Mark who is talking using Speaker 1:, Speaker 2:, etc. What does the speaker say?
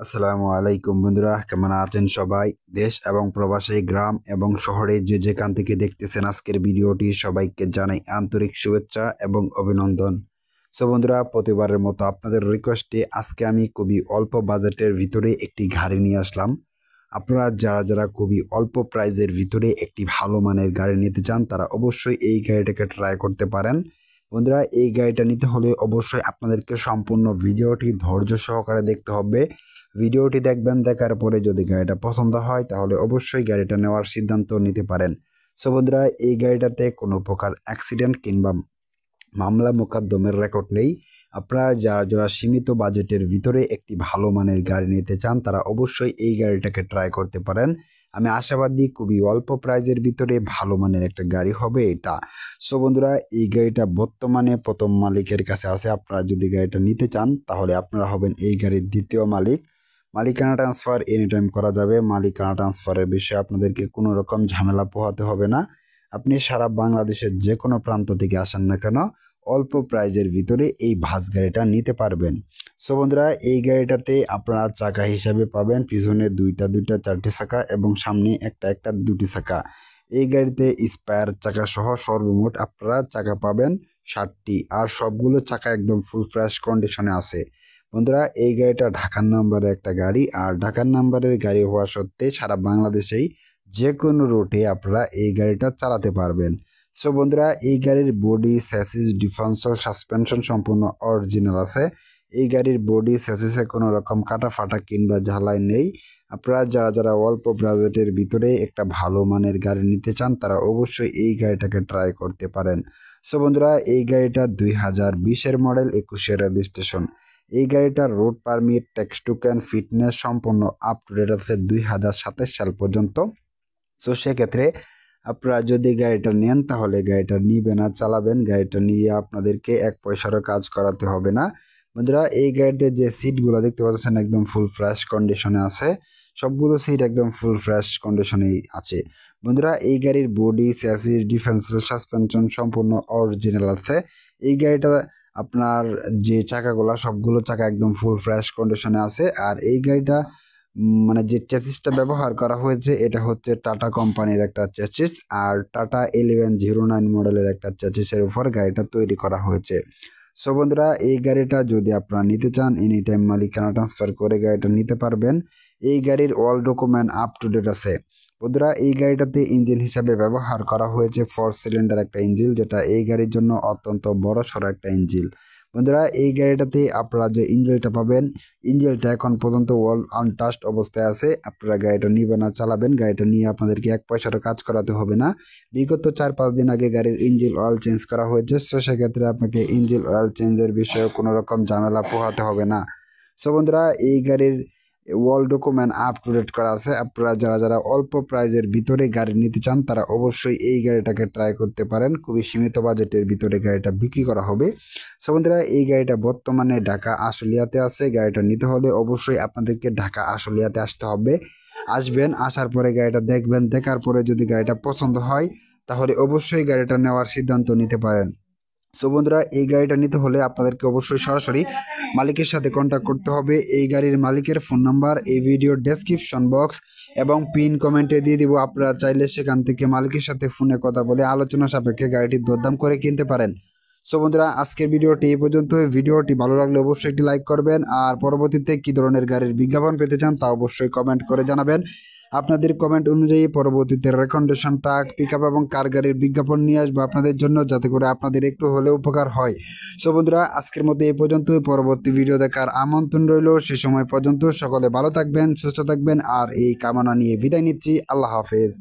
Speaker 1: আসসালামু আলাইকুম বন্ধুরা, কেমন আছেন সবাই? দেশ এবং প্রবাসী, গ্রাম এবং শহরে যে যেখান থেকে দেখতেছেন আজকের ভিডিওটি, সবাইকে জানাই আন্তরিক শুভেচ্ছা এবং অভিনন্দন। সো বন্ধুরা, প্রতিবারের মতো আপনাদের রিকোয়েস্টে আজকে আমি খুবই অল্প বাজেটের ভিতরে একটি গাড়ি নিয়ে আসলাম। আপনারা যারা যারা খুবই অল্প প্রাইজের ভিতরে একটি ভালো মানের গাড়ি নিতে চান, তারা অবশ্যই এই গাড়িটাকে ট্রাই করতে পারেন। বন্ধুরা, এই গাড়িটা নিতে হলে অবশ্যই আপনাদেরকে সম্পূর্ণ ভিডিওটি ধৈর্য সহকারে দেখতে হবে। ভিডিওটি দেখবেন, দেখার পরে যদি গাড়িটা পছন্দ হয় তাহলে অবশ্যই গাড়িটা নেওয়ার সিদ্ধান্ত নিতে পারেন। সো বন্ধুরা, এই গাড়িটাতে কোনো প্রকার অ্যাক্সিডেন্ট কিংবা মামলা মোকদ্দমের রেকর্ড নেই। আপনারা যারা যারা সীমিত বাজেটের ভিতরে একটি ভালো মানের গাড়ি নিতে চান, তারা অবশ্যই এই গাড়িটাকে ট্রাই করতে পারেন। আমি আশাবাদী খুবই অল্প প্রাইজের ভিতরে ভালো মানের একটা গাড়ি হবে এটা। সো বন্ধুরা, এই গাড়িটা বর্তমানে প্রথম মালিকের কাছে আছে। আপনারা যদি গাড়িটা নিতে চান তাহলে আপনারা হবেন এই গাড়ির দ্বিতীয় মালিক। মালিকানা ট্রান্সফার এনি টাইম করা যাবে। মালিকানা ট্রান্সফারের বিষয়ে আপনাদেরকে কোনো রকম ঝামেলা পোহাতে হবে না। আপনি সারা বাংলাদেশের যে কোনো প্রান্ত থেকে আসেন না কেন, অল্প প্রাইজের ভিতরে এই বাস গাড়িটা নিতে পারবেন। সো বন্ধুরা, এই গাড়িটাতে আপনারা চাকা হিসাবে পাবেন পিছনে দুইটা দুইটা চারটি চাকা এবং সামনে একটা একটা দুটি চাকা। এই গাড়িতে স্পায়ার চাকা সহ সর্বমোট আপনারা চাকা পাবেন 60টি, আর সবগুলো চাকা একদম ফুল ফ্রেশ কন্ডিশনে আছে। বন্ধুরা, এই গাড়িটা ঢাকার নাম্বারের একটা গাড়ি, আর ঢাকার নাম্বারের গাড়ি হওয়া সত্ত্বে সারা বাংলাদেশেই যে কোনো রুটে আপনারা এই গাড়িটা চালাতে পারবেন। সো বন্ধুরা, এই গাড়ির বডি, স্যাসিস, ডিফারেন্সিয়াল সাসপেনশন সম্পূর্ণ অরিজিনাল আছে। এই গাড়ির বডি স্যাসিসে কোনো রকম কাটা ফাটা কিংবা ঝালাই নেই। আপনারা যারা যারা অল্প বাজেটের ভিতরে একটা ভালো মানের গাড়ি নিতে চান, তারা অবশ্যই এই গাড়িটাকে ট্রাই করতে পারেন। সো বন্ধুরা, এই গাড়িটা 2020-এর মডেল, 21-এর রেজিস্ট্রেশন। এই গাড়িটার road permit, tax token, fitness সম্পূর্ণ আপ টু ডেট আছে 2027 সাল পর্যন্ত। সো সেক্ষেত্রে আপনারা যদি গাড়িটা নেন তাহলে গাড়িটা নিবেন আর চালাবেন। গাড়িটা নিয়ে আপনাদেরকে এক পয়সারও কাজ করাতে হবে না। বন্ধুরা, এই গাড়িতে যে সিটগুলো দেখতে পাচ্ছেন একদম ফুল ফ্রেশ কন্ডিশনে আছে। সবগুলো সিট একদম ফুল ফ্রেশ কন্ডিশনেই আছে। বন্ধুরা, এই গাড়ির বডি, স্যাসিস, ডিফেন্সিয়াল সাসপেনশন সম্পূর্ণ অরিজিনাল আছে। এই গাড়িটা আপনার যে চাকাগুলো, সবগুলো চাকা একদম ফুল ফ্রেশ কন্ডিশনে আছে। আর এই গাড়িটা মানে যে চেসিসটা ব্যবহার করা হয়েছে এটা হচ্ছে টাটা কোম্পানির একটা চেসিস, আর টাটা 1109 মডেলের একটা চেসিসের উপর গাড়িটা তৈরি করা হয়েছে। সো বন্ধুরা, এই গাড়িটা যদি আপনারা নিতে চান, এনি টাইম মালিকানা ট্রান্সফার করে গাড়িটা নিতে পারবেন। এই গাড়ির all document up to date আছে। বন্ধুরা, এই গাড়িটাতে ইঞ্জিন হিসাবে ব্যবহার করা হয়েছে 4 সিলিন্ডার একটা ইঞ্জিন, যেটা এই গাড়ির জন্য অত্যন্ত বড় সড়ো একটা ইঞ্জিন। বন্ধুরা, এই গাড়িটাতে আপনারা যে ইঞ্জিনটা পাবেন, ইঞ্জিনটা এখন পর্যন্ত ওয়াল আনটাস্ট অবস্থায় আছে। আপনারা গাড়িটা নিবেন আর চালাবেন। গাড়িটা নিয়ে আপনাদেরকে এক পয়সারও কাজ করাতে হবে না। বিগত 4-5 দিন আগে গাড়ির ইঞ্জিন অয়েল চেঞ্জ করা হয়েছে। সো সেক্ষেত্রে আপনাকে ইঞ্জিন অয়েল চেঞ্জের বিষয়ে কোনো রকম ঝামেলা পোহাতে হবে না। সো বন্ধুরা, এই গাড়ির ওয়াল ডকুমেন্ট আপ টু ডেট করা আছে। আপনারা যারা যারা অল্প প্রাইজের ভিতরে গাড়ি নিতে চান, তারা অবশ্যই এই গাড়িটাকে ট্রাই করতে পারেন। খুবই সীমিত বাজেটের ভিতরে গাড়িটা বিক্রি করা হবে। সো বন্ধুরা, এই গাড়িটা বর্তমানে ঢাকা আশুলিয়াতে আছে। গাড়িটা নিতে হলে অবশ্যই আপনাদেরকে ঢাকা আশুলিয়াতে আসতে হবে। আসবেন, আসার পরে গাড়িটা দেখবেন, দেখার পরে যদি গাড়িটা পছন্দ হয় তাহলে অবশ্যই গাড়িটা নেওয়ার সিদ্ধান্ত নিতে পারেন। সো বন্ধুরা, এই গাড়িটা নিতে হলে আপনাদেরকে অবশ্যই সরাসরি মালিকের সাথে কন্ট্যাক্ট করতে হবে। এই গাড়ির মালিকের ফোন নাম্বার এই ভিডিওর ডেসক্রিপশন বক্স এবং পিন কমেন্টে দিয়ে দিব। আপনারা চাইলে সেখান থেকে মালিকের সাথে ফোনে কথা বলে আলোচনা সাপেক্ষে গাড়িটি দরদাম করে কিনতে পারেন। সো বন্ধুরা, আজকের ভিডিওটি এই পর্যন্ত। ভিডিওটি ভালো লাগলে অবশ্যই একটি লাইক করবেন, আর পরবর্তীতে কী ধরনের গাড়ির বিজ্ঞাপন পেতে চান তা অবশ্যই কমেন্ট করে জানাবেন। আপনাদের কমেন্ট অনুযায়ী পরবর্তীতে রেকমেন্ডেশন ট্রাক, পিকআপ এবং কার গাড়ির বিজ্ঞাপন নিয়ে আসবো আপনাদের জন্য, যাতে করে আপনাদের একটু হলেও উপকার হয়। সো বন্ধুরা, আজকের মতো এই পর্যন্ত। পরবর্তী ভিডিও দেখার আমন্ত্রণ রইল। সে সময় পর্যন্ত সকলে ভালো থাকবেন, সুস্থ থাকবেন, আর এই কামনা নিয়ে বিদায় নিচ্ছি। আল্লাহ হাফেজ।